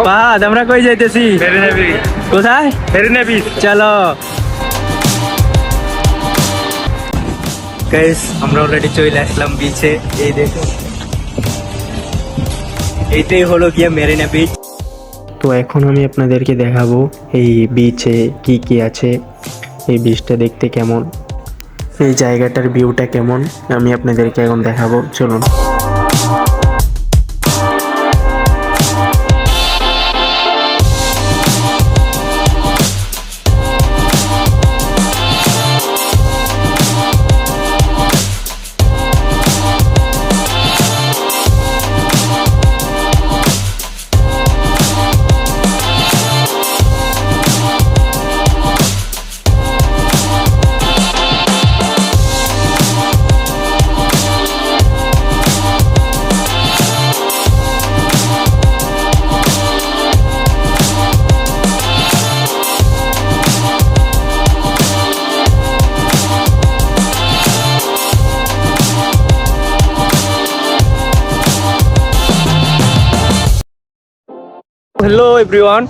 পাহাদ আমরা কই যাইতেছি? কোথায়? চলো গাইস, আমরা অলরেডি চলে আসলাম বিচে। এই দেখো, এইটাই হলো গিয়া মেরিনা বিচ। তো এখন আমি আপনাদেরকে দেখাবো এই বিচে কি কি আছে, এই বিচটা দেখতে কেমন, এই জায়গাটার ভিউটা কেমন, আমি আপনাদেরকে এখন দেখাবো। চলুন। হ্যালো এভরিওয়ান,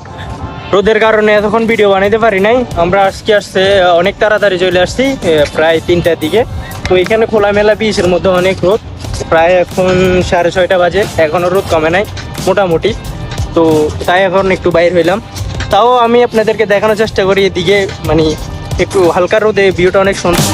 রোদের কারণে এতক্ষণ ভিডিও বানাইতে পারি নাই। আমরা আজকে আসছে অনেক তাড়াতাড়ি চলে আসছি, প্রায় 3টার দিকে। তো এখানে খোলামেলা বিচের মধ্যে অনেক রোদ, প্রায় এখন 6:30 বাজে, এখনও রোদ কমে নাই মোটামুটি। তো তাই এখন একটু বাইর হইলাম। তাও আমি আপনাদেরকে দেখানোর চেষ্টা করি এদিকে, মানে একটু হালকা রোদে ভিউটা অনেক সুন্দর।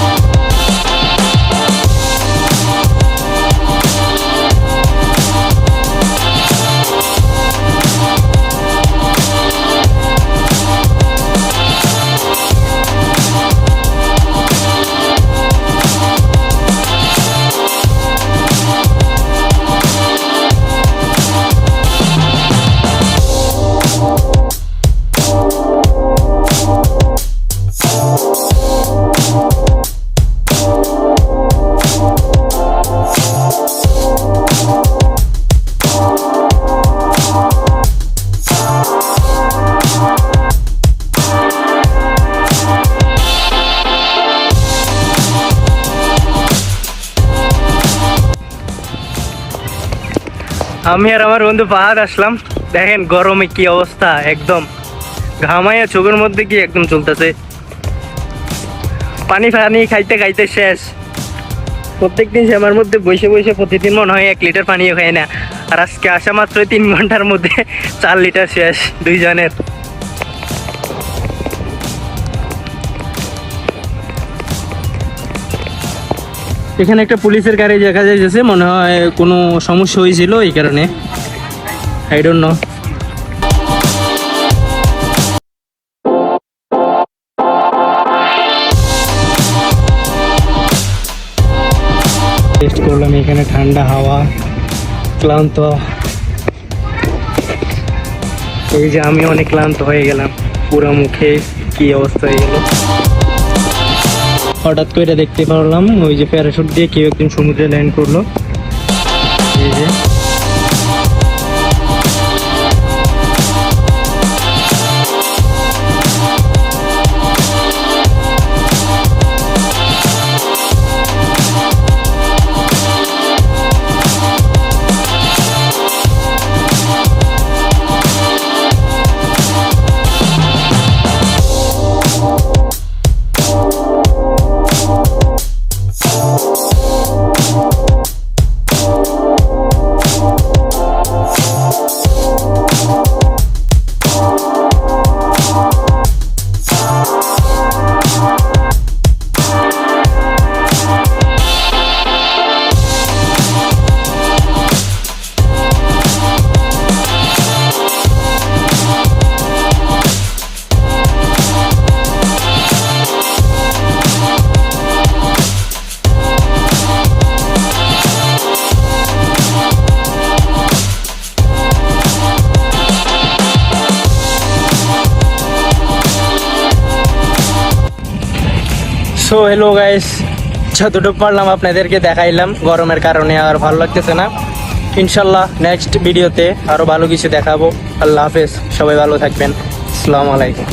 আমি আর আমার বন্ধু পাহাড় আসলাম। দেখেন গরমে কি অবস্থা, একদম ঘামাইয়া চোখের মধ্যে কি একদম চলতেছে। পানি ফানি খাইতে খাইতে শেষ। প্রত্যেকদিন আমার মধ্যে বসে বসে প্রতিদিন মনে হয় 1 লিটার পানিও খাই না। আর আজকে আসা মাত্র 3 ঘন্টার মধ্যে 4 লিটার শেষ দুইজনের। এখানে একটা পুলিশের গাড়ি দেখা যাইতেছে, মনে হয় কোনো সমস্যা হয়েছিল এই কারণে, আই ডোন্ট নো। টেস্ট করলাম এখানে ঠান্ডা হাওয়া, ক্লান্ত। এই যে আমি অনেক ক্লান্ত হয়ে গেলাম, পুরো মুখে কি অবস্থা হয়ে গেল। হঠাৎ করে দেখতে পারলাম ওই যে প্যারাশুট দিয়ে কেউ একদিন সমুদ্রে ল্যান্ড করলো। এই যে সো হ্যালো গাইস, যতটুকু পারলাম আপনাদেরকে দেখাইলাম। গরমের কারণে আর ভালো লাগতেছে না। ইনশাল্লাহ নেক্সট ভিডিওতে আরও ভালো কিছু দেখাবো। আল্লাহ হাফেজ, সবাই ভালো থাকবেন। আসসালামু আলাইকুম।